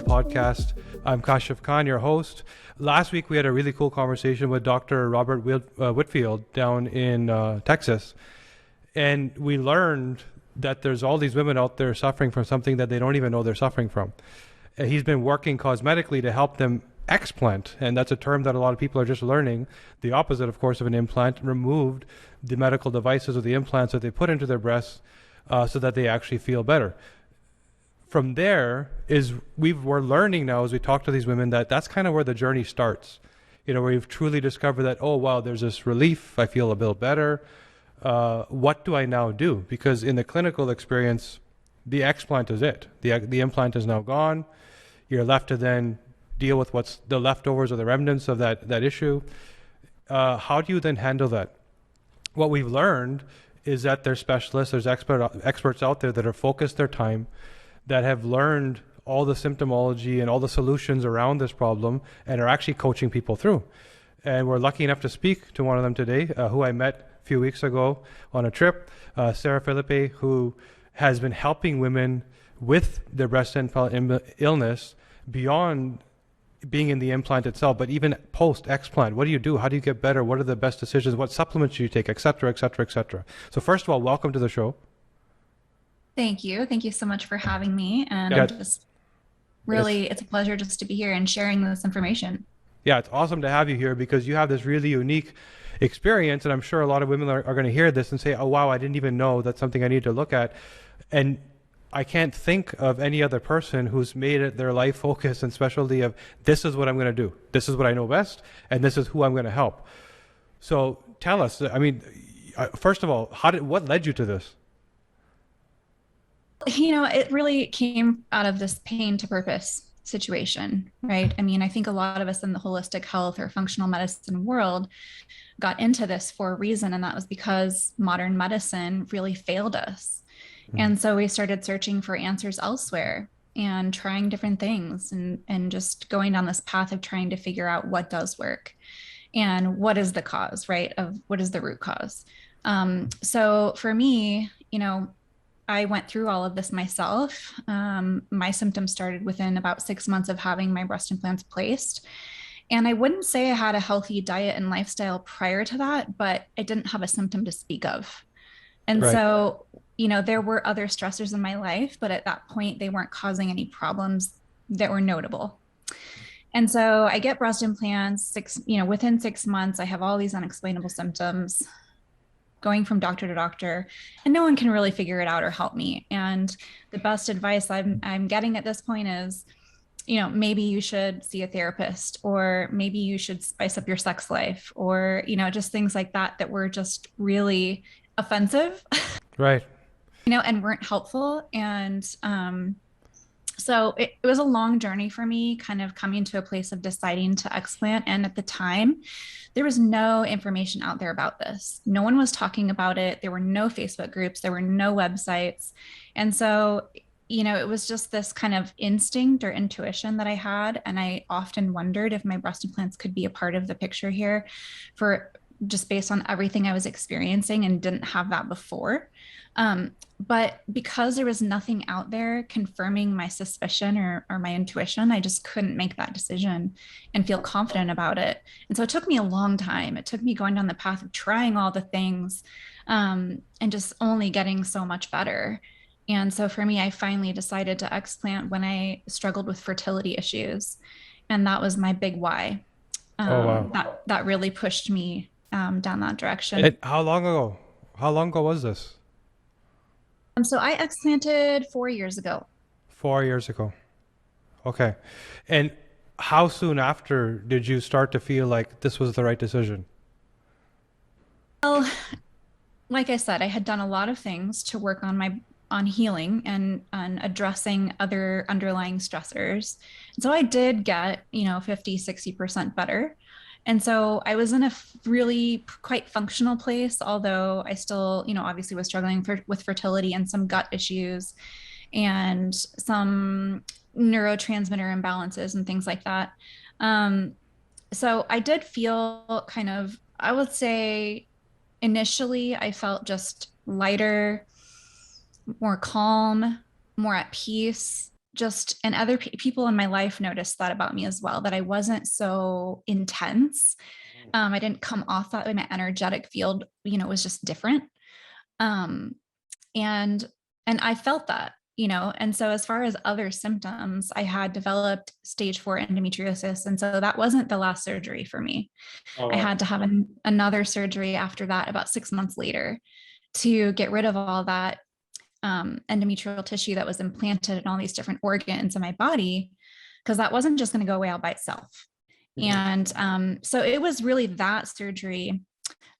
Podcast. I'm Kashif Khan, your host. Last week we had a really cool conversation with Dr. Robert Whitfield down in Texas, and we learned that there's all these women out there suffering from something that they don't even know they're suffering from. He's been working cosmetically to help them explant, and that's a term that a lot of people are just learning. The opposite, of course, of an implant, removed the medical devices or the implants that they put into their breasts so that they actually feel better. From there is we're learning now as we talk to these women that that's kind of where the journey starts. You know, where we've truly discovered that, oh, wow, there's this relief. I feel a bit better. What do I now do? Because in the clinical experience, the explant is it. The implant is now gone. You're left to then deal with what's the leftovers or the remnants of that issue. How do you then handle that? What we've learned is that there's specialists, there's experts out there that are focused their time, that have learned all the symptomology and all the solutions around this problem and are actually coaching people through. And we're lucky enough to speak to one of them today, who I met a few weeks ago on a trip, Sarah Phillipe, who has been helping women with their breast illness beyond being in the implant itself, but even post explant. What do you do? How do you get better? What are the best decisions? What supplements do you take, et cetera, et cetera, et cetera. So first of all, welcome to the show. Thank you. Thank you so much for having me. And it's a pleasure just to be here and sharing this information. Yeah, it's awesome to have you here because you have this really unique experience. And I'm sure a lot of women are going to hear this and say, oh, wow, I didn't even know that's something I need to look at. And I can't think of any other person who's made it their life focus and specialty of this is what I'm going to do. This is what I know best. And this is who I'm going to help. So tell us, I mean, first of all, what led you to this? You know, it really came out of this pain to purpose situation, right? I mean, I think a lot of us in the holistic health or functional medicine world got into this for a reason, and that was because modern medicine really failed us. And so we started searching for answers elsewhere and trying different things and just going down this path of trying to figure out what does work and what is the cause, right? Of what is the root cause. So for me, you know, I went through all of this myself. My symptoms started within about 6 months of having my breast implants placed. And I wouldn't say I had a healthy diet and lifestyle prior to that, but I didn't have a symptom to speak of. And so, you know, there were other stressors in my life, but at that point, they weren't causing any problems that were notable. And so I get breast implants within 6 months, I have all these unexplainable symptoms, going from doctor to doctor, and no one can really figure it out or help me. And the best advice I'm getting at this point is, you know, maybe you should see a therapist, or maybe you should spice up your sex life, or, you know, just things like that were just really offensive. Right. You know, and weren't helpful. And so it was a long journey for me, kind of coming to a place of deciding to explant. And at the time, there was no information out there about this. No one was talking about it. There were no Facebook groups. There were no websites. And so, you know, it was just this kind of instinct or intuition that I had. And I often wondered if my breast implants could be a part of the picture here, for just based on everything I was experiencing and didn't have that before. But because there was nothing out there confirming my suspicion or my intuition, I just couldn't make that decision and feel confident about it. And so it took me a long time. It took me going down the path of trying all the things and just only getting so much better. And so for me, I finally decided to explant when I struggled with fertility issues. And that was my big why. That really pushed me down that direction. How long ago was this? So I explanted 4 years ago. 4 years ago. Okay. And how soon after did you start to feel like this was the right decision? Well, like I said, I had done a lot of things to work on healing and on addressing other underlying stressors. And so I did get, 50, 60% better. And so I was in a really quite functional place, although I still, obviously was struggling with fertility and some gut issues. and some neurotransmitter imbalances and things like that. So I did feel kind of, I would say initially I felt just lighter, more calm, more at peace. Just, and other people in my life noticed that about me as well, that I wasn't so intense. I didn't come off that way. My energetic field, was just different. Um, and and I felt that, and so as far as other symptoms, I had developed stage 4 endometriosis, and so that wasn't the last surgery for me. Oh, I wow. had to have another surgery after that, about 6 months later, to get rid of all that endometrial tissue that was implanted in all these different organs in my body, because that wasn't just going to go away all by itself. And so it was really that surgery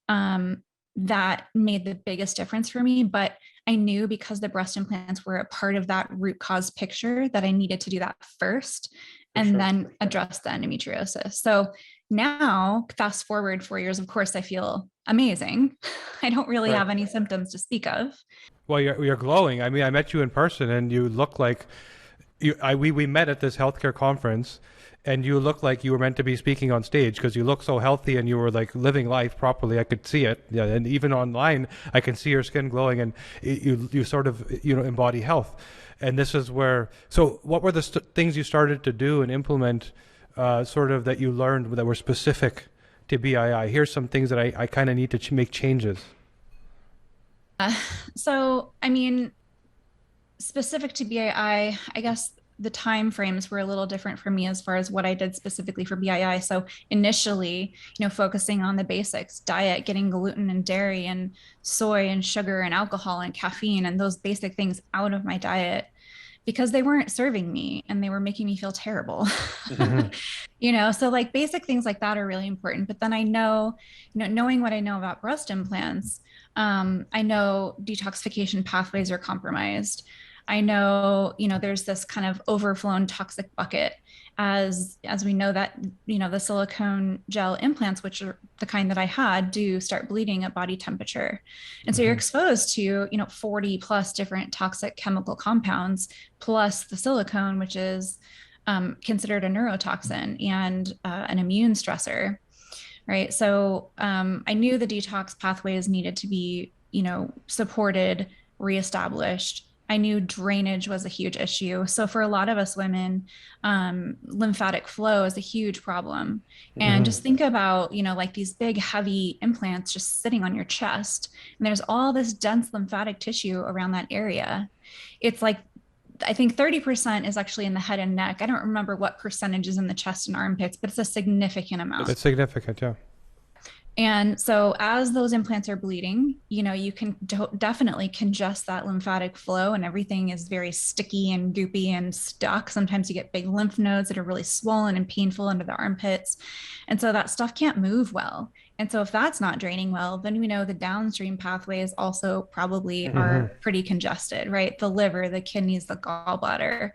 that made the biggest difference for me. But I knew, because the breast implants were a part of that root cause picture, that I needed to do that first and then address the endometriosis. So now, fast forward 4 years, of course, I feel amazing. I don't really have any symptoms to speak of. Well, you're glowing. I mean, I met you in person, and you look like we met at this healthcare conference, and you look like you were meant to be speaking on stage, because you look so healthy and you were like living life properly. I could see it. Yeah, and even online, I can see your skin glowing, and you sort of embody health. And this is where. So, what were the things you started to do and implement, sort of, that you learned that were specific to BII? Here's some things that I kind of need to make changes. So, I mean, specific to BII, I guess the time frames were a little different for me as far as what I did specifically for BII. So initially, focusing on the basics, diet, getting gluten and dairy and soy and sugar and alcohol and caffeine and those basic things out of my diet, because they weren't serving me and they were making me feel terrible. So like basic things like that are really important. But then I know, knowing what I know about breast implants, I know detoxification pathways are compromised. I know, there's this kind of overflown toxic bucket, as we know that, the silicone gel implants, which are the kind that I had, do start bleeding at body temperature. And so you're exposed to, 40 plus different toxic chemical compounds, plus the silicone, which is considered a neurotoxin and an immune stressor. Right. So I knew the detox pathways needed to be, supported, reestablished. I knew drainage was a huge issue. So for a lot of us women, lymphatic flow is a huge problem. And just think about, like these big, heavy implants just sitting on your chest, and there's all this dense lymphatic tissue around that area. It's like, I think 30% is actually in the head and neck. I don't remember what percentage is in the chest and armpits, but it's a significant amount. It's significant, yeah. And so as those implants are bleeding, you can definitely congest that lymphatic flow, and everything is very sticky and goopy and stuck. Sometimes you get big lymph nodes that are really swollen and painful under the armpits. And so that stuff can't move well. And so if that's not draining well, then we know the downstream pathways also probably are pretty congested, right? The liver, the kidneys, the gallbladder.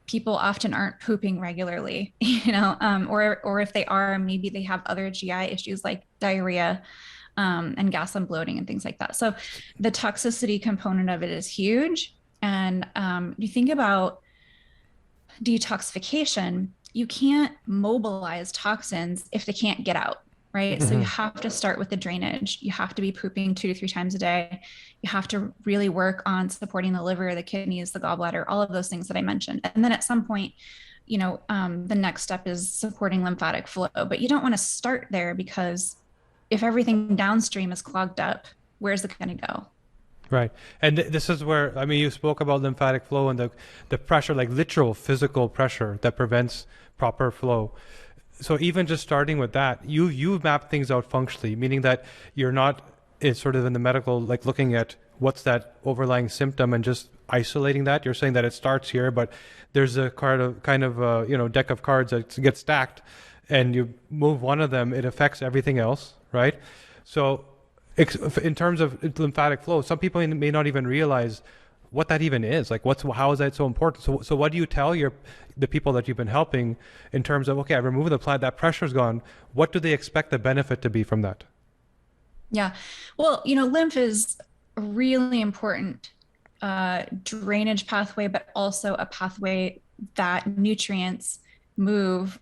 People often aren't pooping regularly, or if they are, maybe they have other GI issues like diarrhea and gas and bloating and things like that. So the toxicity component of it is huge. And you think about detoxification, you can't mobilize toxins if they can't get out. Right. So you have to start with the drainage. You have to be pooping 2 to 3 times a day. You have to really work on supporting the liver, the kidneys, the gallbladder, all of those things that I mentioned. And then at some point, the next step is supporting lymphatic flow. But you don't want to start there, because if everything downstream is clogged up, where's it going to go? Right. And this is where, I mean, you spoke about lymphatic flow and the pressure, like literal physical pressure that prevents proper flow. So even just starting with that, you map things out functionally, meaning that you're not, it's sort of in the medical, like looking at what's that overlying symptom and just isolating that. You're saying that it starts here, but there's a kind of deck of cards that gets stacked, and you move one of them, it affects everything else, right? So in terms of lymphatic flow, some people may not even realize what that even is. Like, how is that so important? So what do you tell the people that you've been helping in terms of, okay, I removed the plant, that pressure's gone. What do they expect the benefit to be from that? Yeah. Well, lymph is really important drainage pathway, but also a pathway that nutrients move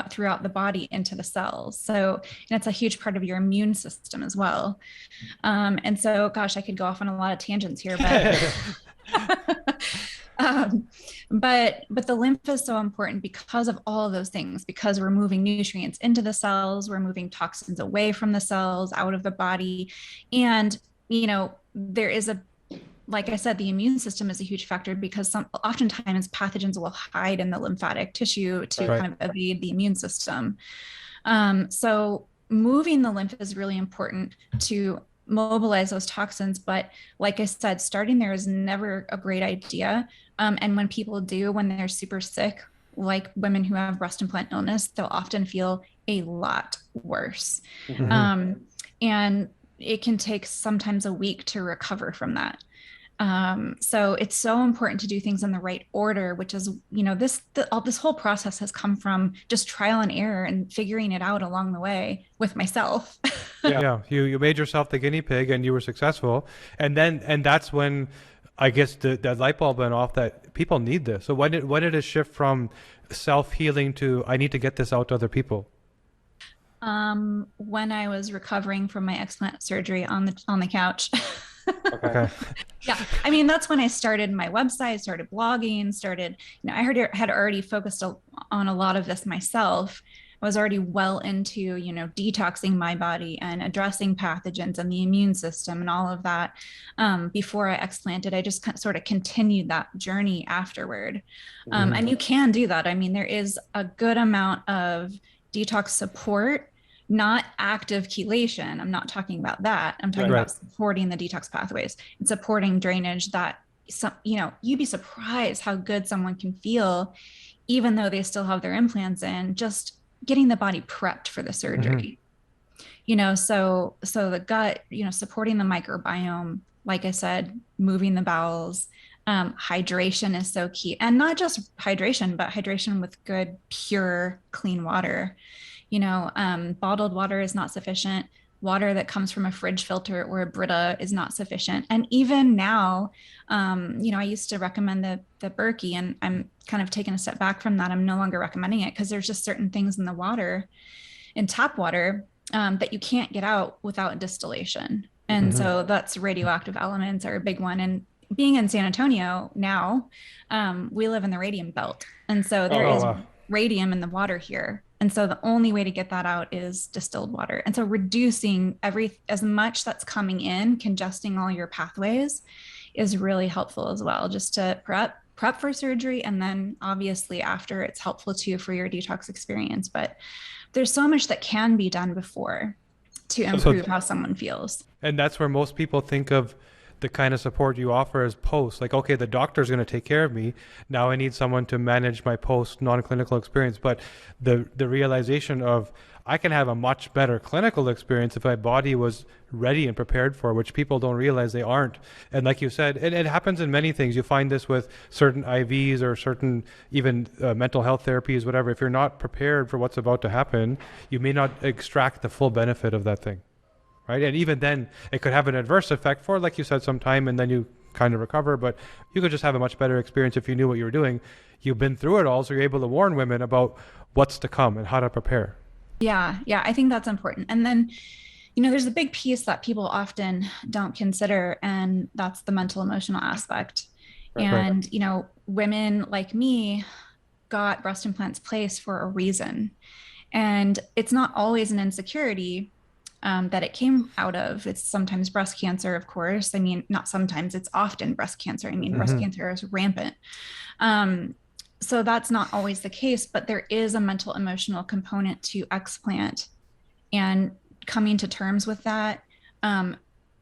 throughout the body into the cells. So, and it's a huge part of your immune system as well. And so, gosh, I could go off on a lot of tangents here, but but the lymph is so important because of all of those things, because we're moving nutrients into the cells, we're moving toxins away from the cells, out of the body. And, there is like I said, the immune system is a huge factor because oftentimes pathogens will hide in the lymphatic tissue to kind of evade the immune system. So moving the lymph is really important to mobilize those toxins. But like I said, starting there is never a great idea. And when people do, when they're super sick, like women who have breast implant illness, they'll often feel a lot worse. And it can take sometimes a week to recover from that. So it's so important to do things in the right order, which is, this whole process has come from just trial and error and figuring it out along the way with myself. Yeah. You made yourself the guinea pig and you were successful. And that's when I guess the light bulb went off that people need this. So when did it shift from self-healing to I need to get this out to other people? When I was recovering from my explant surgery on the couch. Okay. Yeah. I mean, that's when I started my website, started blogging, I had already focused on a lot of this myself. I was already well into, detoxing my body and addressing pathogens and the immune system and all of that. Before I explanted, I just sort of continued that journey afterward. And you can do that. I mean, there is a good amount of detox support, not active chelation. I'm not talking about that. I'm talking about supporting the detox pathways and supporting drainage that, you'd be surprised how good someone can feel, even though they still have their implants in, just getting the body prepped for the surgery. So the gut, supporting the microbiome, like I said, moving the bowels, hydration is so key. And not just hydration, but hydration with good, pure, clean water. Bottled water is not sufficient. Water that comes from a fridge filter or a Brita is not sufficient. And even now, I used to recommend the Berkey, and I'm kind of taking a step back from that. I'm no longer recommending it because there's just certain things in the water, in tap water, that you can't get out without distillation. And so that's radioactive elements are a big one. And being in San Antonio now, we live in the radium belt. And so there is radium in the water here. And so the only way to get that out is distilled water. And so reducing as much that's coming in, congesting all your pathways is really helpful as well, just to prep for surgery. And then obviously after, it's helpful too for your detox experience. But there's so much that can be done before to improve how someone feels. And that's where most people think of the kind of support you offer as post. Like, okay, the doctor's going to take care of me. Now I need someone to manage my post non-clinical experience. But the realization of I can have a much better clinical experience if my body was ready and prepared for, which people don't realize they aren't. And like you said, it happens in many things. You find this with certain IVs or certain even mental health therapies, whatever. If you're not prepared for what's about to happen, you may not extract the full benefit of that thing. Right. And even then it could have an adverse effect for, like you said, some time, and then you kind of recover, but you could just have a much better experience if you knew what you were doing. You've been through it all. So you're able to warn women about what's to come and how to prepare. Yeah. I think that's important. And then, there's a big piece that people often don't consider, and that's the mental emotional aspect. And, women like me got breast implants placed for a reason. And it's not always an insecurity that it came out of. It's sometimes breast cancer, of course. I mean, not sometimes, it's often breast cancer. I mean, breast cancer is rampant. So that's not always the case, but there is a mental emotional component to explant, and coming to terms with that,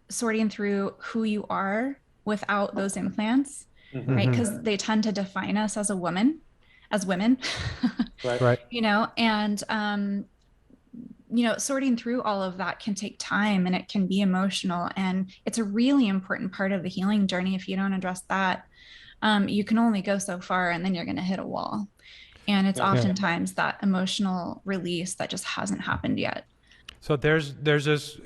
sorting through who you are without those implants, right? Because they tend to define us as women. Right. And, sorting through all of that can take time, and it can be emotional, and it's a really important part of the healing journey. If you don't address that, you can only go so far, and then you're going to hit a wall. And it's oftentimes that emotional release that just hasn't happened yet. So there's this,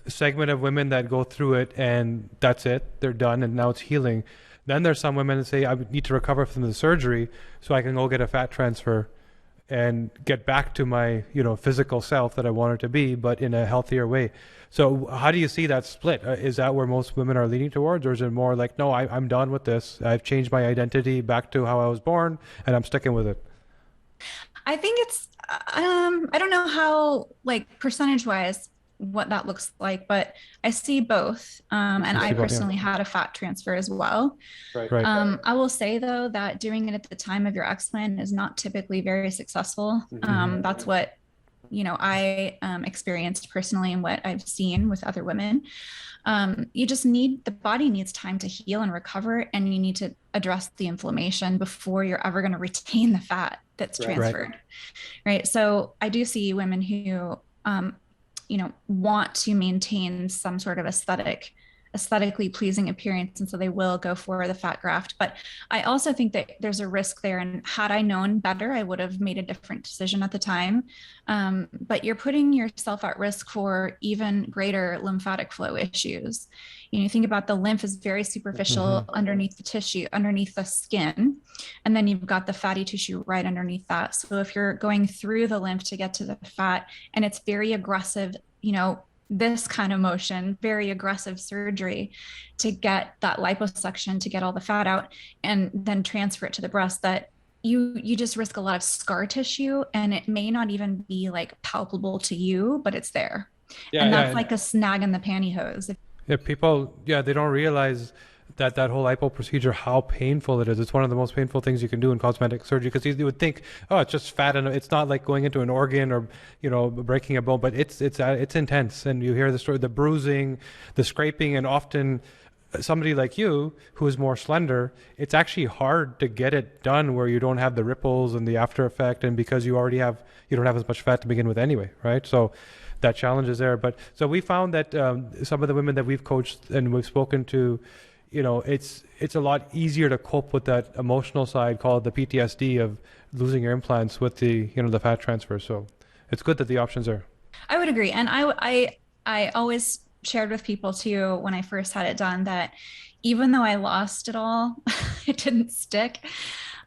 segment of women that go through it and that's it, they're done and now it's healing. Then there's some women that say, I need to recover from the surgery so I can go get a fat transfer and get back to my, physical self that I wanted to be, but in a healthier way. So how do you see that split? Is that where most women are leaning towards, or is it more like, no, I'm done with this. I've changed my identity back to how I was born and I'm sticking with it? I think it's, I don't know how, like, percentage wise, what that looks like, but I see both. And I personally had a fat transfer as well. Right. I will say, though, that doing it at the time of your explant is not typically very successful. That's what, I experienced personally and what I've seen with other women. You just the body needs time to heal and recover, and you need to address the inflammation before you're ever going to retain the fat that's transferred. Right. So I do see women who, want to maintain some sort of aesthetically pleasing appearance. And so they will go for the fat graft. But I also think that there's a risk there. And had I known better, I would have made a different decision at the time. But you're putting yourself at risk for even greater lymphatic flow issues. You think about the lymph is very superficial underneath the tissue, underneath the skin. And then you've got the fatty tissue right underneath that. So if you're going through the lymph to get to the fat and it's very aggressive, this kind of motion, very aggressive surgery to get that liposuction, to get all the fat out and then transfer it to the breast, that you just risk a lot of scar tissue, and it may not even be like palpable to you, but it's there. And that's like a snag in the pantyhose. Yeah, people, they don't realize that whole lipo procedure, how painful it is. It's one of the most painful things you can do in cosmetic surgery, because you would think, oh, it's just fat and it's not like going into an organ or, breaking a bone, but it's intense. And you hear the story, the bruising, the scraping, and often somebody like you who is more slender, it's actually hard to get it done where you don't have the ripples and the after effect, and because you don't have as much fat to begin with anyway, right? So that challenge is there. But so we found that some of the women that we've coached and we've spoken to, it's a lot easier to cope with that emotional side, called the PTSD of losing your implants, with the the fat transfer. So it's good that the options are. I would agree, and I always shared with people too when I first had it done that even though I lost it all, it didn't stick.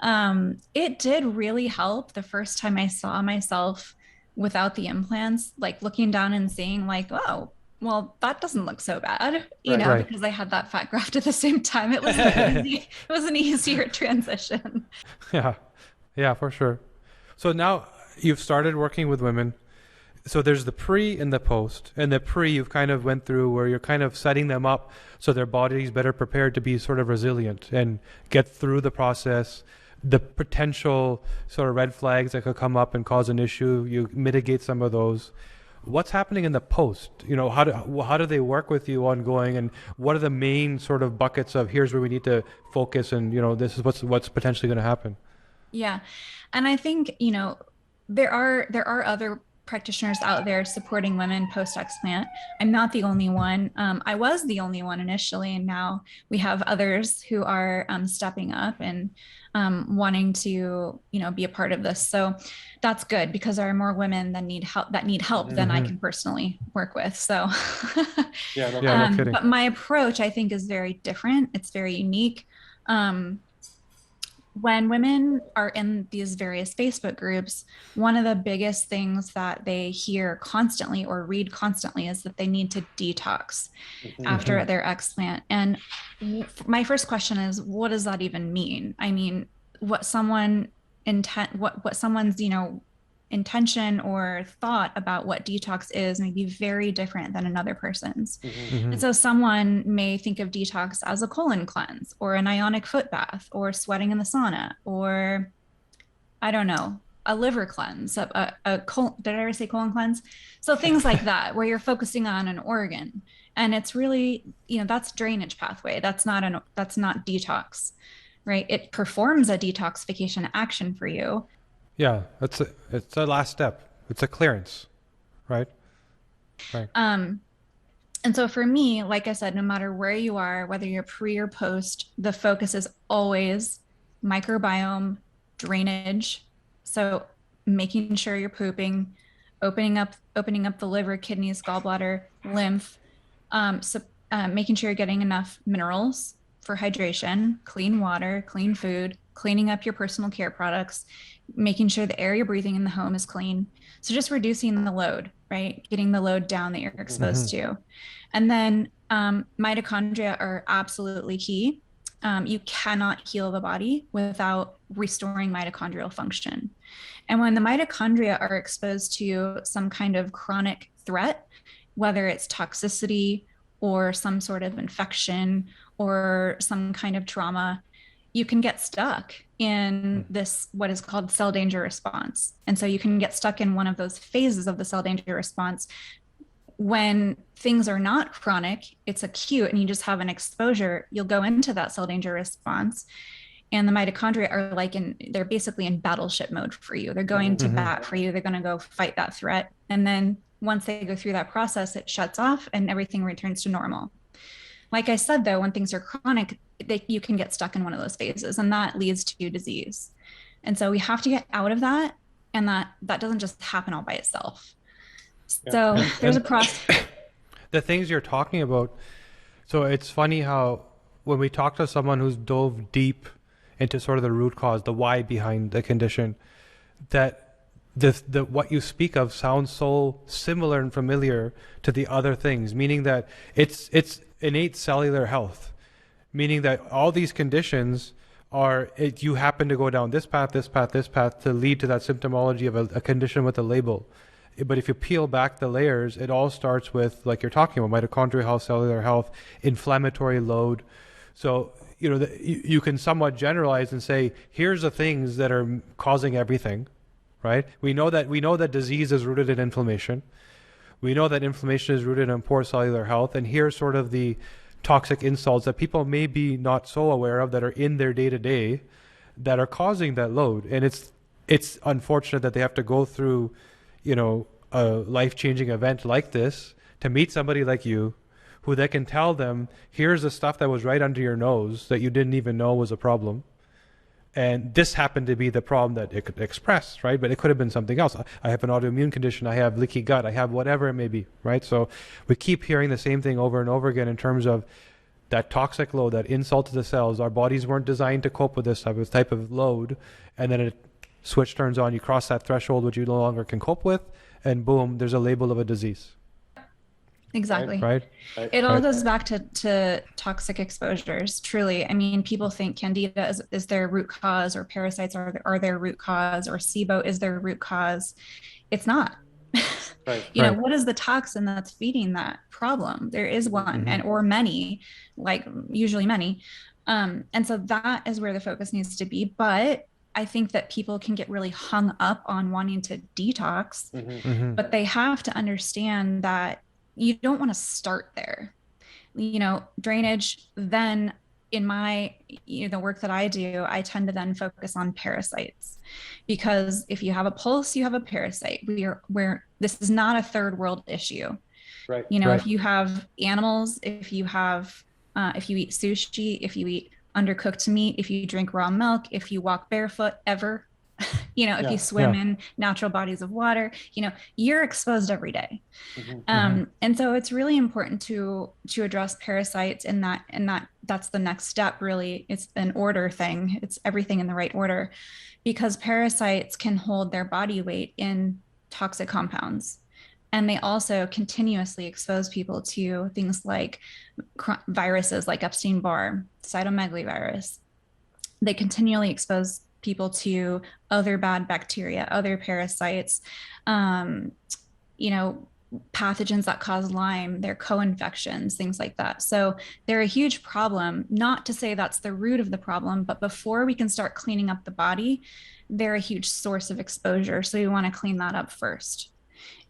It did really help the first time I saw myself without the implants, like looking down and seeing like, oh, well, that doesn't look so bad, because I had that fat graft at the same time. It was an easier transition. Yeah, for sure. So now you've started working with women. So there's the pre and the post. And the pre you've kind of went through where you're kind of setting them up so their body's better prepared to be sort of resilient and get through the process. The potential sort of red flags that could come up and cause an issue, you mitigate some of those. What's happening in the post? How do they work with you ongoing, and what are the main sort of buckets of here's where we need to focus, and this is what's potentially going to happen? Yeah, and I think there are other practitioners out there supporting women post explant. I'm not the only one. I was the only one initially, and now we have others who are stepping up and wanting to be a part of this. So that's good, because there are more women that need help than I can personally work with. So no kidding. But my approach, I think, is very different. It's very unique. When women are in these various Facebook groups, one of the biggest things that they hear constantly or read constantly is that they need to detox after their explant. And my first question is, what does that even mean? I mean, what someone's intention or thought about what detox is may be very different than another person's. And so someone may think of detox as a colon cleanse or an ionic foot bath or sweating in the sauna, or I don't know, a liver cleanse, did I ever say colon cleanse? So things like that, where you're focusing on an organ, and it's really, that's drainage pathway. That's not detox, right? It performs a detoxification action for you. Yeah, it's a last step. It's a clearance, right? Right. And so for me, like I said, no matter where you are, whether you're pre or post, the focus is always microbiome, drainage. So making sure you're pooping, opening up the liver, kidneys, gallbladder, lymph, Making sure you're getting enough minerals for hydration, clean water, clean food, cleaning up your personal care products, making sure the air you're breathing in the home is clean. So just reducing the load, right? Getting the load down that you're exposed to. And then mitochondria are absolutely key. You cannot heal the body without restoring mitochondrial function. And when the mitochondria are exposed to some kind of chronic threat, whether it's toxicity or some sort of infection or some kind of trauma, you can get stuck in this, what is called cell danger response. And so you can get stuck in one of those phases of the cell danger response. When things are not chronic, it's acute and you just have an exposure, you'll go into that cell danger response. And the mitochondria are they're basically in battleship mode for you. They're going to bat for you. They're going to go fight that threat. And then once they go through that process, it shuts off and everything returns to normal. Like I said, though, when things are chronic, you can get stuck in one of those phases, and that leads to disease. And so we have to get out of that, and that doesn't just happen all by itself. So there's a process. The things you're talking about. So it's funny how when we talk to someone who's dove deep into sort of the root cause, the why behind the condition, that the what you speak of sounds so similar and familiar to the other things, meaning that it's innate cellular health, meaning that all these conditions you happen to go down this path to lead to that symptomology of a condition with a label. But if you peel back the layers, it all starts with, like you're talking about, mitochondrial health, cellular health, inflammatory load. So, you can somewhat generalize and say, here's the things that are causing everything, right? We know that disease is rooted in inflammation. We know that inflammation is rooted in poor cellular health. And here's sort of the toxic insults that people may be not so aware of that are in their day-to-day that are causing that load. And it's unfortunate that they have to go through, a life-changing event like this to meet somebody like you who they can tell them, here's the stuff that was right under your nose that you didn't even know was a problem. And this happened to be the problem that it could express, right? But it could have been something else. I have an autoimmune condition. I have leaky gut. I have whatever it may be, right? So we keep hearing the same thing over and over again in terms of that toxic load, that insult to the cells. Our bodies weren't designed to cope with this type of load. And then switch turns on. You cross that threshold, which you no longer can cope with. And boom, there's a label of a disease. Exactly. Right. It all goes back to toxic exposures. Truly. I mean, people think candida is their root cause, or parasites are their root cause, or SIBO is their root cause. It's not. What is the toxin that's feeding that problem? There is one, or many, like usually many. And so that is where the focus needs to be. But I think that people can get really hung up on wanting to detox, but they have to understand that you don't want to start there. Drainage, then in my, the work that I do, I tend to then focus on parasites, because if you have a pulse, you have a parasite. This is not a third world issue. Right. If you have animals, if you eat sushi, if you eat undercooked meat, if you drink raw milk, if you walk barefoot ever, if you swim in natural bodies of water, you're exposed every day. And so it's really important to address parasites in that's the next step. Really, it's an order thing. It's everything in the right order, because parasites can hold their body weight in toxic compounds. And they also continuously expose people to things like viruses like Epstein-Barr, cytomegalovirus. They continually expose people to other bad bacteria, other parasites, pathogens that cause Lyme, they're co-infections, things like that. So they're a huge problem. Not to say that's the root of the problem, but before we can start cleaning up the body, they're a huge source of exposure. So we want to clean that up first.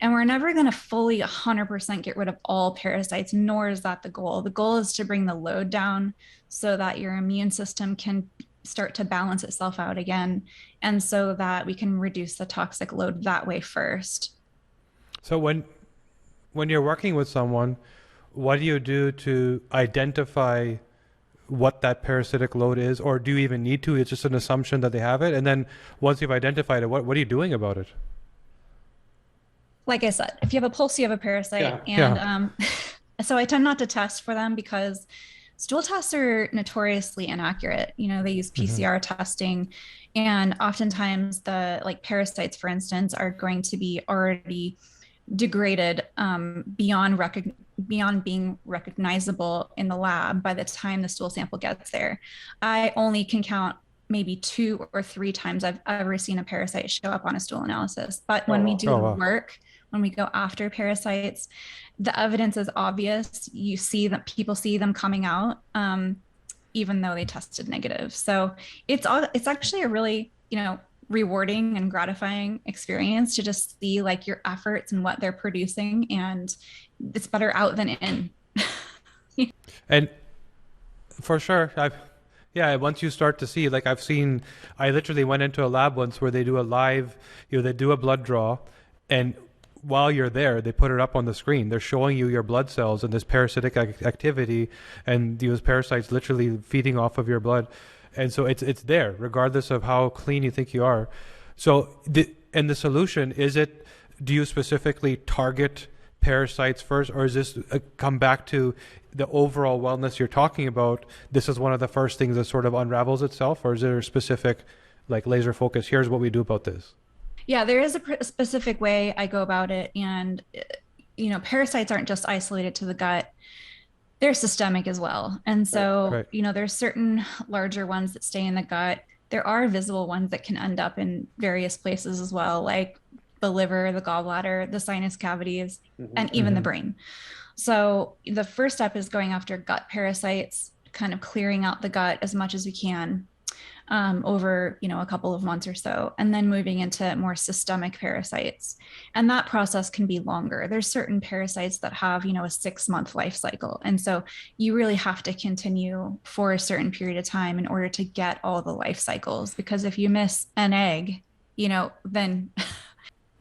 And we're never going to fully 100% get rid of all parasites, nor is that the goal. The goal is to bring the load down so that your immune system can start to balance itself out again, and so that we can reduce the toxic load that way first. So when you're working with someone, what do you do to identify what that parasitic load is, or do you even need to? It's just an assumption that they have it, and then once you've identified it, what are you doing about it? Like I said, if you have a pulse, you have a parasite, So I tend not to test for them because stool tests are notoriously inaccurate. They use PCR testing, and oftentimes the like parasites, for instance, are going to be already degraded beyond being recognizable in the lab by the time the stool sample gets there. I only can count maybe 2 or 3 times I've ever seen a parasite show up on a stool analysis. But when we do the work, when we go after parasites, the evidence is obvious. You see that people see them coming out, even though they tested negative. So it's actually a really, rewarding and gratifying experience to just see like your efforts and what they're producing, and it's better out than in. And for sure, once you start to see, like I literally went into a lab once where they do a live, they do a blood draw, and while you're there, they put it up on the screen. They're showing you your blood cells and this parasitic activity, and those parasites literally feeding off of your blood. And so it's there, regardless of how clean you think you are. So the solution, do you specifically target parasites first, or is this come back to the overall wellness you're talking about? This is one of the first things that sort of unravels itself, or is there a specific like laser focus? Here's what we do about this. Yeah, there is a specific way I go about it. And, parasites aren't just isolated to the gut. They're systemic as well. And so, right. There's certain larger ones that stay in the gut. There are visible ones that can end up in various places as well, like the liver, the gallbladder, the sinus cavities, and even the brain. So the first step is going after gut parasites, kind of clearing out the gut as much as we can over, a couple of months or so, and then moving into more systemic parasites. And that process can be longer. There's certain parasites that have, a 6-month life cycle. And so you really have to continue for a certain period of time in order to get all the life cycles, because if you miss an egg, then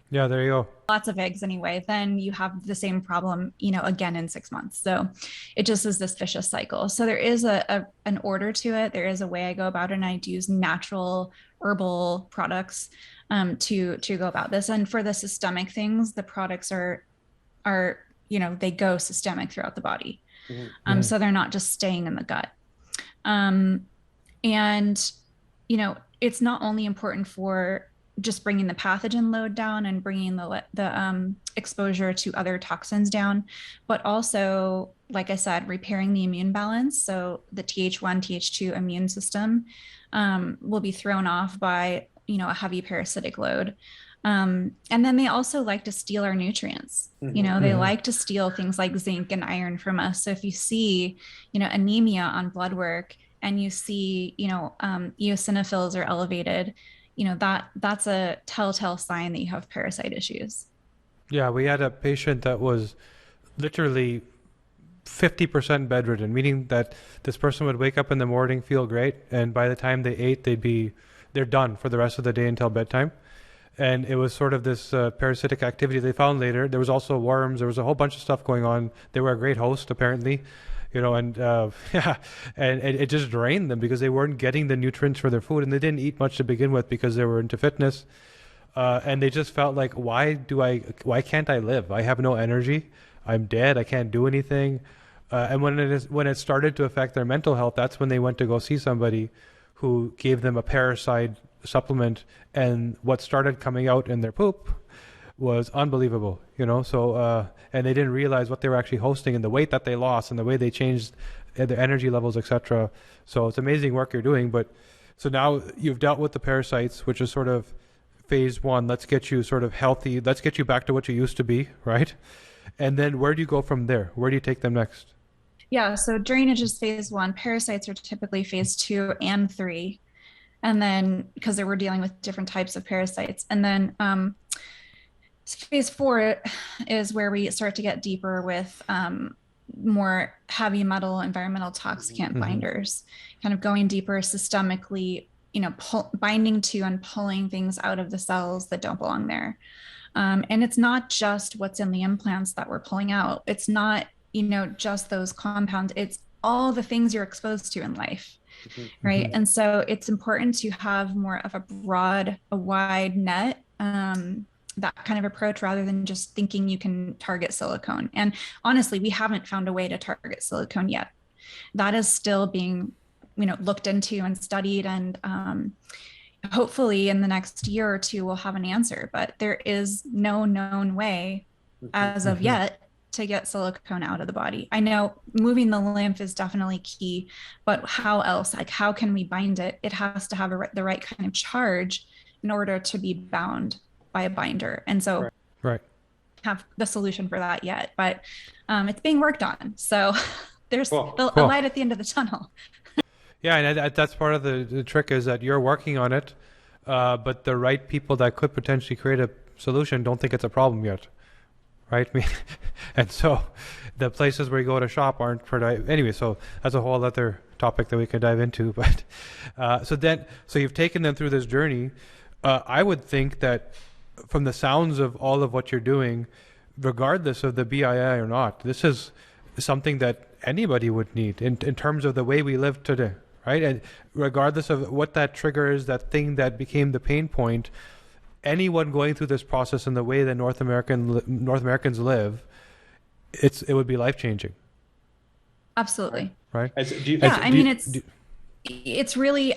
yeah, there you go. Lots of eggs anyway, then you have the same problem, again in 6 months. So it just is this vicious cycle. So there is an order to it. There is a way I go about it, and I do use natural herbal products to go about this. And for the systemic things, the products are they go systemic throughout the body. So they're not just staying in the gut. And it's not only important for just bringing the pathogen load down and bringing the exposure to other toxins down, but also, like I said, repairing the immune balance. So the Th1, Th2 immune system will be thrown off by, a heavy parasitic load. And then they also like to steal our nutrients. They like to steal things like zinc and iron from us. So if you see, anemia on blood work, and you see, eosinophils are elevated, that's a telltale sign that you have parasite issues. Yeah, we had a patient that was literally 50% bedridden, meaning that this person would wake up in the morning, feel great, and by the time they ate, they're done for the rest of the day until bedtime. And it was sort of this parasitic activity they found later. There was also worms. There was a whole bunch of stuff going on. They were a great host, apparently. And it just drained them because they weren't getting the nutrients for their food, and they didn't eat much to begin with because they were into fitness. And they just felt like, why can't I live? I have no energy. I'm dead. I can't do anything. And when it started to affect their mental health, that's when they went to go see somebody who gave them a parasite supplement, and what started coming out in their poop was unbelievable, so and they didn't realize what they were actually hosting, and the weight that they lost, and the way they changed their energy levels, etc. So it's amazing work you're doing. But so now you've dealt with the parasites, which is sort of phase one. Let's get you sort of healthy. Let's get you back to what you used to be, right? And then where do you go from there? Where do you take them next? Yeah, so drainage is phase one. Parasites are typically phase 2 and 3. And then, because we're dealing with different types of parasites. And then phase 4 is where we start to get deeper with more heavy metal environmental toxicant binders, kind of going deeper systemically, binding to and pulling things out of the cells that don't belong there. And it's not just what's in the implants that we're pulling out. It's not, just those compounds. It's all the things you're exposed to in life. Right. And so it's important to have more of a wide net that kind of approach rather than just thinking you can target silicone. And honestly, we haven't found a way to target silicone yet. That is still being, looked into and studied. And hopefully in the next year or two, we'll have an answer. But there is no known way as of yet to get silicone out of the body. I know moving the lymph is definitely key, but how else? Like, how can we bind it? It has to have the right kind of charge in order to be bound by a binder. And so right. Have the solution for that yet, but it's being worked on. So there's cool. a light at the end of the tunnel. Yeah, and that's part of the trick, is that you're working on it, but the right people that could potentially create a solution don't think it's a problem yet, right? And so the places where you go to shop aren't anyway. So that's a whole other topic that we can dive into. But so you've taken them through this journey. I would think that from the sounds of all of what you're doing, regardless of the BII or not, this is something that anybody would need in terms of the way we live today, right? And regardless of what that trigger is, that thing that became the pain point, anyone going through this process in the way that North Americans live, it would be life-changing. Absolutely. Right? It's really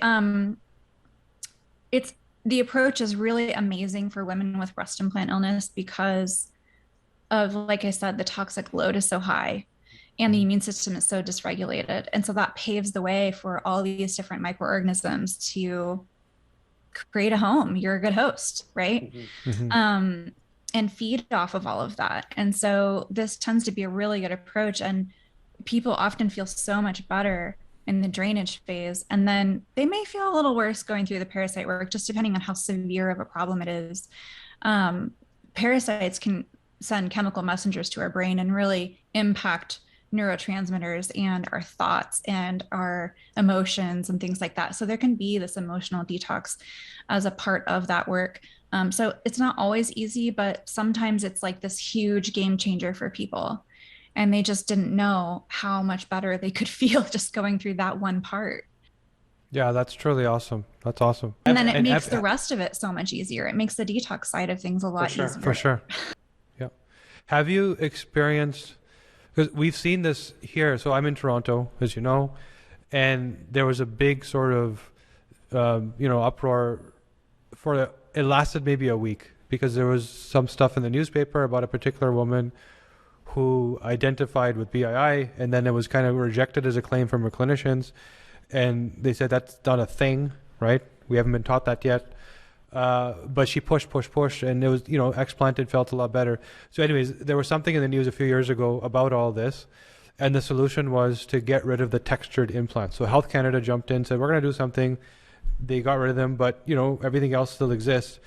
the approach is really amazing for women with breast implant illness because of, like I said, the toxic load is so high and the immune system is so dysregulated. And so that paves the way for all these different microorganisms to create a home. You're a good host, right? And feed off of all of that. And so this tends to be a really good approach. And people often feel so much better in the drainage phase. And then they may feel a little worse going through the parasite work, just depending on how severe of a problem it is. Parasites can send chemical messengers to our brain and really impact neurotransmitters and our thoughts and our emotions and things like that. So there can be this emotional detox as a part of that work. So it's not always easy, but sometimes it's like this huge game changer for people. And they just didn't know how much better they could feel just going through that one part. Yeah, that's truly awesome. That's awesome. And then it makes the rest of it so much easier. It makes the detox side of things a lot easier. For sure. Yeah. Have you experienced, because we've seen this here. So I'm in Toronto, as you know, and there was a big sort of, uproar it lasted maybe a week because there was some stuff in the newspaper about a particular woman who identified with BII, and then it was kind of rejected as a claim from her clinicians. And they said that's not a thing, right? We haven't been taught that yet. But she pushed, and it was, explanted, felt a lot better. So anyways, there was something in the news a few years ago about all this, and the solution was to get rid of the textured implants. So Health Canada jumped in, said, we're going to do something. They got rid of them, but, everything else still exists.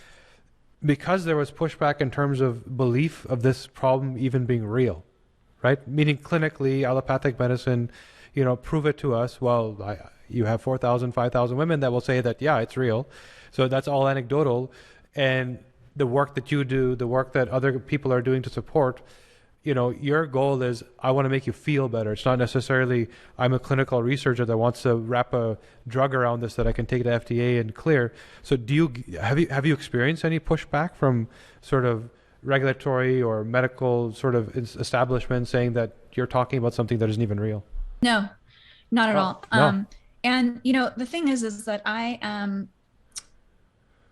Because there was pushback in terms of belief of this problem even being real, right? Meaning clinically, allopathic medicine, prove it to us. Well, you have 4,000, 5,000 women that will say that, yeah, it's real. So that's all anecdotal. And the work that you do, the work that other people are doing to support, your goal is, I want to make you feel better. It's not necessarily, I'm a clinical researcher that wants to wrap a drug around this that I can take to FDA and clear. So have you experienced any pushback from sort of regulatory or medical sort of establishments saying that you're talking about something that isn't even real? No, not at all. No. And the thing is that I'm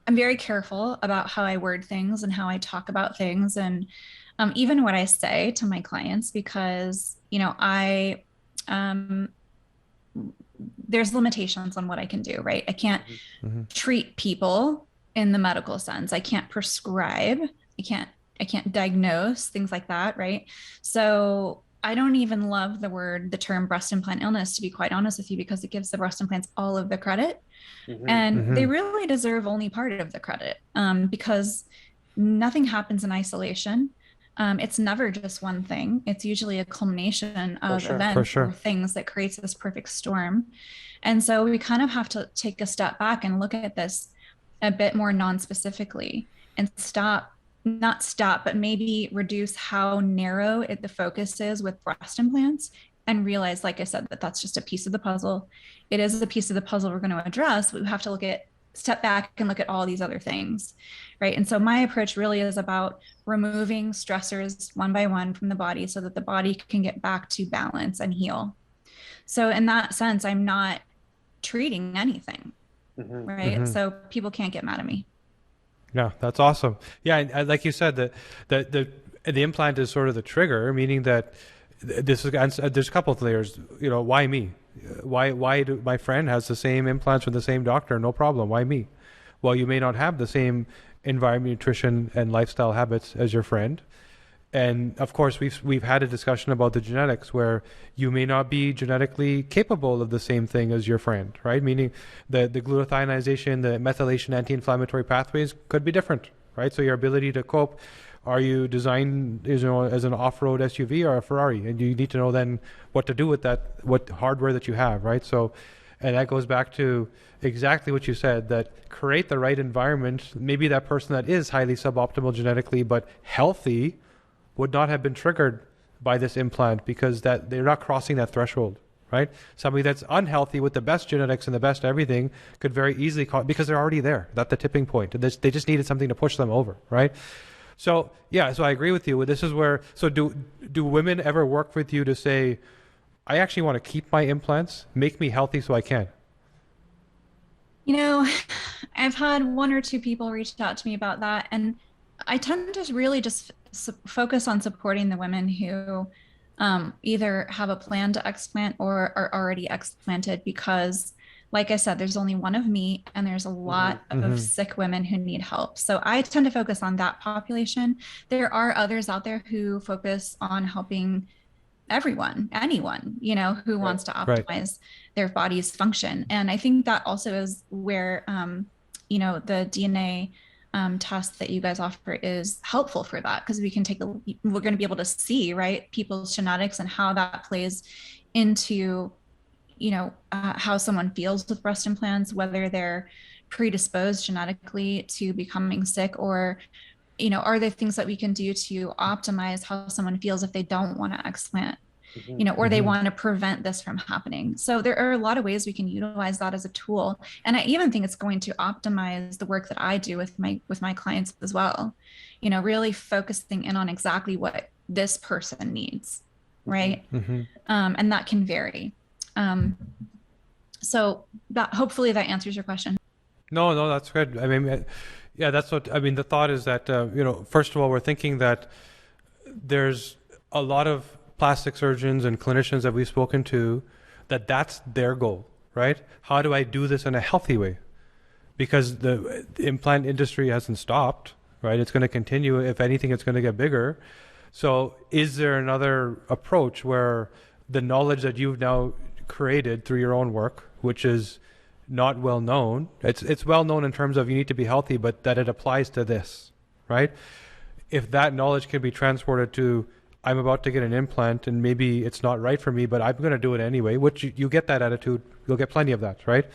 very careful about how I word things and how I talk about things, and even what I say to my clients, because there's limitations on what I can do, right? I can't treat people in the medical sense. I can't prescribe. I can't diagnose, things like that, right? So I don't even love the term breast implant illness, to be quite honest with you, because it gives the breast implants all of the credit. And they really deserve only part of the credit, because nothing happens in isolation. It's never just one thing. It's usually a culmination of events or things that creates this perfect storm. And so we kind of have to take a step back and look at this a bit more non-specifically and not stop, but maybe reduce how narrow the focus is with breast implants, and realize, like I said, that that's just a piece of the puzzle. It is a piece of the puzzle we're going to address, but we have to look at step back and look at all these other things, right? And so my approach really is about removing stressors one by one from the body so that the body can get back to balance and heal. So in that sense, I'm not treating anything, right? So people can't get mad at me. Yeah, that's awesome. Yeah, and like you said, the implant is sort of the trigger, meaning that this is there's a couple of layers. Why me? Why do my friend has the same implants from the same doctor? No problem. Why me? Well, you may not have the same environment, nutrition, and lifestyle habits as your friend. And of course, we've had a discussion about the genetics where you may not be genetically capable of the same thing as your friend, right? Meaning the glutathionization, the methylation, anti-inflammatory pathways could be different, right? So your ability to cope, are you designed as an off-road SUV or a Ferrari? And you need to know then what to do with that, what hardware that you have, right? So, and that goes back to exactly what you said, that create the right environment. Maybe that person that is highly suboptimal genetically but healthy would not have been triggered by this implant because that they're not crossing that threshold, right? Somebody that's unhealthy with the best genetics and the best everything could very easily because they're already there. That's the tipping point. They just needed something to push them over, right? So yeah, so I agree with you. This is where, so do women ever work with you to say, I actually want to keep my implants, make me healthy so I can? I've had one or two people reach out to me about that. And I tend to really just focus on supporting the women who either have a plan to explant or are already explanted because, like I said, there's only one of me and there's a lot of sick women who need help. So I tend to focus on that population. There are others out there who focus on helping anyone, who wants to optimize their body's function. And I think that also is where, the DNA test that you guys offer is helpful for that, because we're going to be able to see, right, people's genetics and how that plays into, how someone feels with breast implants, whether they're predisposed genetically to becoming sick or, are there things that we can do to optimize how someone feels if they don't want to explant? Or they want to prevent this from happening. So there are a lot of ways we can utilize that as a tool. And I even think it's going to optimize the work that I do with my clients as well. Really focusing in on exactly what this person needs, right? And that can vary. So that hopefully that answers your question. No, that's good. I mean, yeah, that's what I mean. The thought is that first of all, we're thinking that there's a lot of plastic surgeons and clinicians that we've spoken to that's their goal, right? How do I do this in a healthy way? Because the implant industry hasn't stopped, right? It's going to continue. If anything, it's going to get bigger. So is there another approach where the knowledge that you've now created through your own work, which is not well known, it's well known in terms of you need to be healthy, but that it applies to this, right? If that knowledge can be transported to, I'm about to get an implant and maybe it's not right for me, but I'm going to do it anyway, which you get that attitude. You'll get plenty of that, right?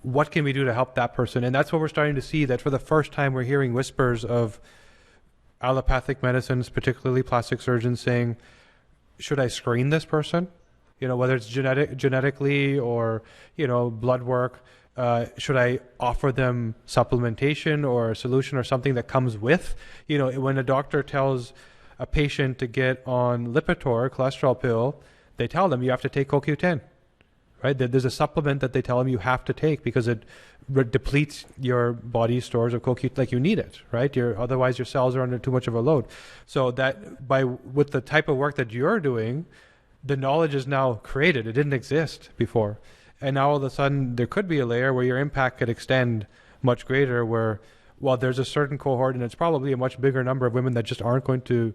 What can we do to help that person? And that's what we're starting to see, that for the first time we're hearing whispers of allopathic medicines, particularly plastic surgeons saying, should I screen this person? Whether it's genetically or, blood work, should I offer them supplementation or a solution or something that comes with, when a doctor tells a patient to get on Lipitor, cholesterol pill, they tell them you have to take CoQ10, right? There's a supplement that they tell them you have to take because it depletes your body's stores of CoQ10, like you need it, right? Otherwise your cells are under too much of a load. So that with the type of work that you're doing, the knowledge is now created. It didn't exist before. And now all of a sudden there could be a layer where your impact could extend much greater, where while there's a certain cohort, and it's probably a much bigger number of women that just aren't going to,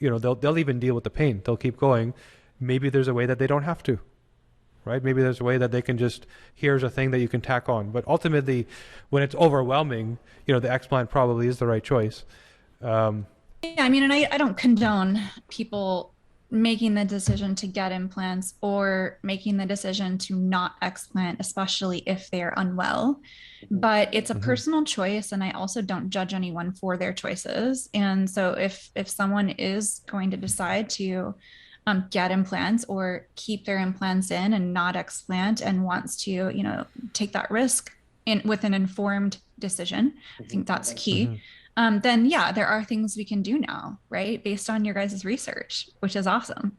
they'll even deal with the pain. They'll keep going. Maybe there's a way that they don't have to, right? Maybe there's a way that they can just, here's a thing that you can tack on. But ultimately, when it's overwhelming, the explant probably is the right choice. Yeah, I mean, and I don't condone people making the decision to get implants or making the decision to not explant, especially if they're unwell. But it's a personal choice, and I also don't judge anyone for their choices. And so if someone is going to decide to get implants or keep their implants in and not explant and wants to, take that risk, with an informed decision, I think that's key. Then yeah, there are things we can do now, right? Based on your guys' research, which is awesome.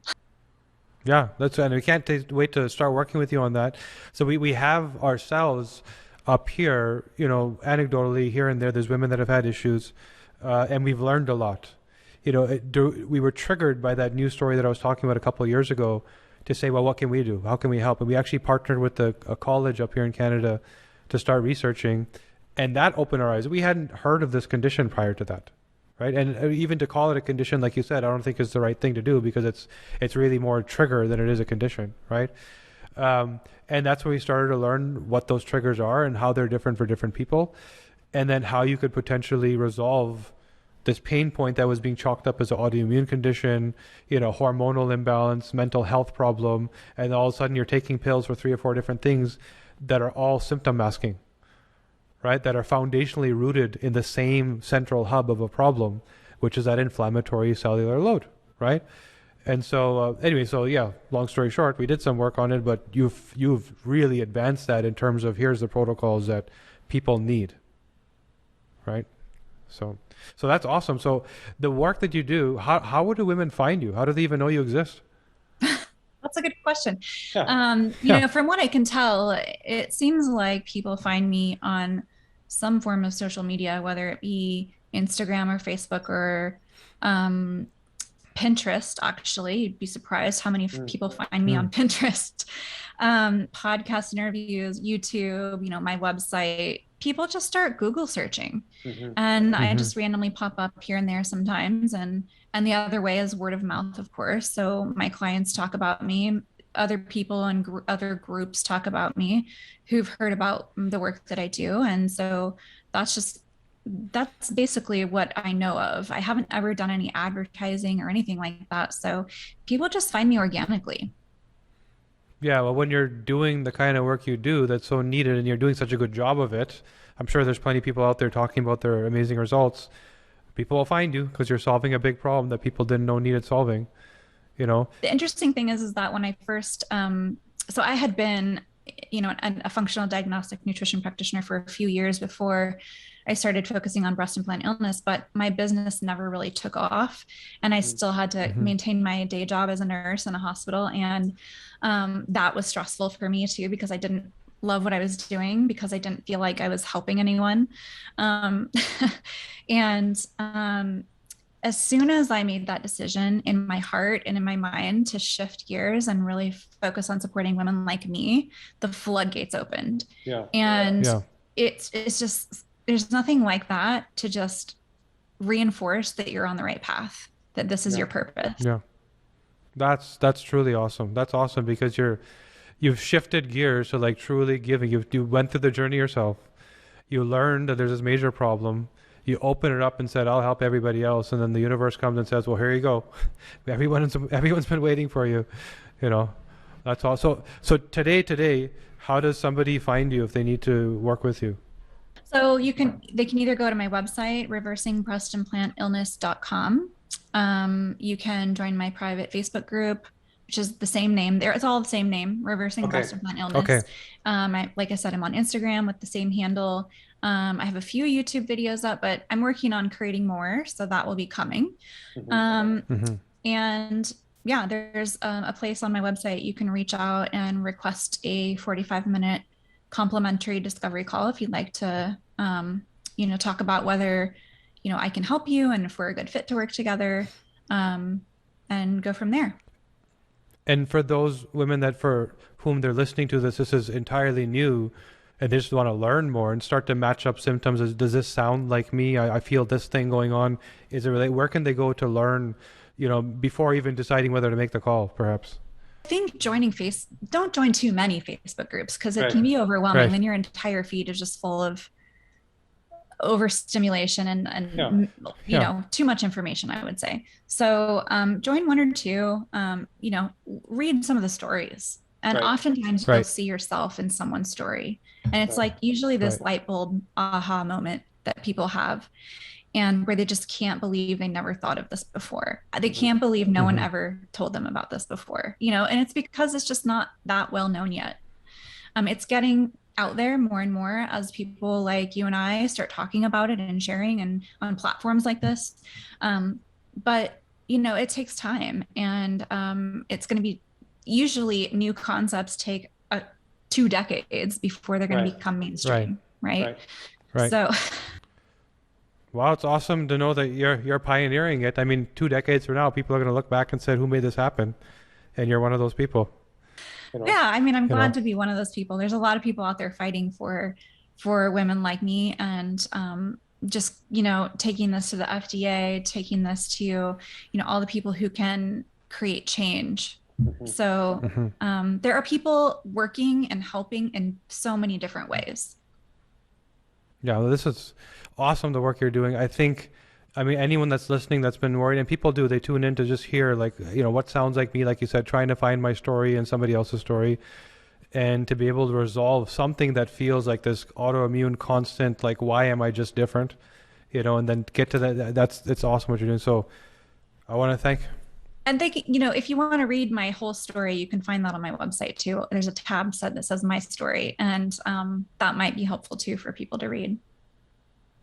Yeah, and we can't wait to start working with you on that. So we have ourselves up here, anecdotally here and there's women that have had issues, and we've learned a lot. We were triggered by that news story that I was talking about a couple of years ago to say, well, what can we do? How can we help? And we actually partnered with a college up here in Canada to start researching, and that opened our eyes. We hadn't heard of this condition prior to that. Right. And even to call it a condition, like you said, I don't think is the right thing to do, because it's really more a trigger than it is a condition. Right. And that's when we started to learn what those triggers are and how they're different for different people. And then how you could potentially resolve this pain point that was being chalked up as an autoimmune condition, hormonal imbalance, mental health problem. And all of a sudden you're taking pills for 3 or 4 different things that are all symptom masking. Right, that are foundationally rooted in the same central hub of a problem, which is that inflammatory cellular load, right? And so anyway, long story short, we did some work on it, but you've really advanced that in terms of here's the protocols that people need, right? So that's awesome. So the work that you do, how do women find you? How do they even know you exist? That's a good question. Yeah. From what I can tell, it seems like people find me on some form of social media, whether it be Instagram or Facebook or Pinterest. Actually, you'd be surprised how many people find me on Pinterest. Podcast interviews, YouTube, my website. People just start Google searching, and I just randomly pop up here and there sometimes. And the other way is word of mouth, of course. So my clients talk about me. Other people and other groups talk about me who've heard about the work that I do. And so that's basically what I know of. I haven't ever done any advertising or anything like that. So people just find me organically. Yeah, well, when you're doing the kind of work you do that's so needed and you're doing such a good job of it, I'm sure there's plenty of people out there talking about their amazing results. People will find you because you're solving a big problem that people didn't know needed solving. The interesting thing is that when I first, so I had been, a functional diagnostic nutrition practitioner for a few years before I started focusing on breast implant illness, but my business never really took off. And I still had to maintain my day job as a nurse in a hospital. And that was stressful for me too, because I didn't love what I was doing, because I didn't feel like I was helping anyone. As soon as I made that decision in my heart and in my mind to shift gears and really focus on supporting women like me, the floodgates opened. Yeah. And it's just, there's nothing like that to just reinforce that you're on the right path, that this is your purpose. Yeah. That's truly awesome. That's awesome, because you've shifted gears to like truly giving. You went through the journey yourself. You learned that there's this major problem. You open it up and said, I'll help everybody else. And then the universe comes and says, well, here you go. Everyone's been waiting for you. That's all. So today, how does somebody find you if they need to work with you? So they can either go to my website, reversingbreastimplantillness.com. You can join my private Facebook group, which is the same name there. It's all the same name, Reversing Breast Implant Illness. Okay. Like I said, I'm on Instagram with the same handle. I have a few YouTube videos up, but I'm working on creating more, so that will be coming. And yeah, there's a place on my website you can reach out and request a 45-minute complimentary discovery call if you'd like to, talk about whether, I can help you and if we're a good fit to work together, and go from there. And for those women for whom they're listening to this is entirely new, and they just want to learn more and start to match up symptoms. Does this sound like me? I feel this thing going on. Is it really? Where can they go to learn, before even deciding whether to make the call, perhaps? I think don't join too many Facebook groups, because it can be overwhelming. Then your entire feed is just full of overstimulation and too much information, I would say. So join one or two, read some of the stories. And oftentimes you'll see yourself in someone's story. And it's like usually this light bulb aha moment that people have, and where they just can't believe they never thought of this before. They can't believe no one ever told them about this before, and it's because it's just not that well known yet. It's getting out there more and more as people like you and I start talking about it and sharing and on platforms like this. But it takes time, and it's going to be usually new concepts take 2 decades before they're going to become mainstream, right? So Wow, it's awesome to know that you're pioneering it. I mean, 2 decades from now, people are going to look back and say, "Who made this happen?" And you're one of those people. Yeah, I mean, I'm glad to be one of those people. There's a lot of people out there fighting for women like me, and just taking this to the FDA, taking this to all the people who can create change. So there are people working and helping in so many different ways. Yeah, well, this is awesome, the work you're doing. I mean, anyone that's listening that's been worried, and people do, they tune in to just hear, like, what sounds like me, like you said, trying to find my story and somebody else's story, and to be able to resolve something that feels like this autoimmune constant, like, why am I just different? And then get to that. It's awesome what you're doing. So I want to thank. And if you want to read my whole story, you can find that on my website too. There's a tab set that says my story, and that might be helpful too for people to read.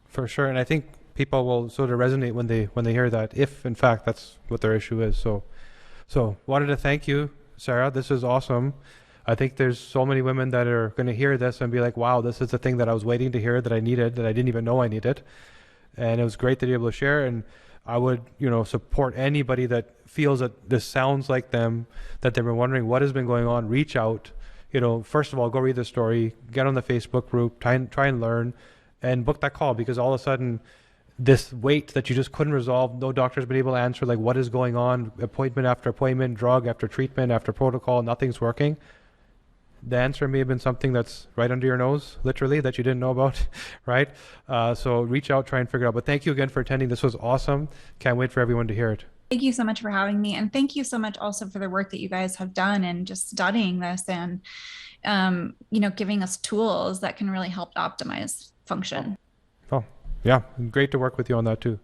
For sure. And I think people will sort of resonate when they hear that, if in fact that's what their issue is. So wanted to thank you, Sarah. This is awesome. I think there's so many women that are going to hear this and be like, wow, this is the thing that I was waiting to hear, that I needed, that I didn't even know I needed. And it was great to be able to share. And I would, support anybody that feels that this sounds like them, that they've been wondering what has been going on. Reach out. First of all, go read the story, get on the Facebook group, try and learn, and book that call, because all of a sudden this weight that you just couldn't resolve, no doctor's been able to answer, like, what is going on, appointment after appointment, drug after treatment after protocol, nothing's working. The answer may have been something that's right under your nose, literally, that you didn't know about, right? So reach out, try and figure it out. But thank you again for attending. This was awesome. Can't wait for everyone to hear it. Thank you so much for having me. And thank you so much also for the work that you guys have done and just studying this and, giving us tools that can really help optimize function. Oh, yeah. Great to work with you on that too.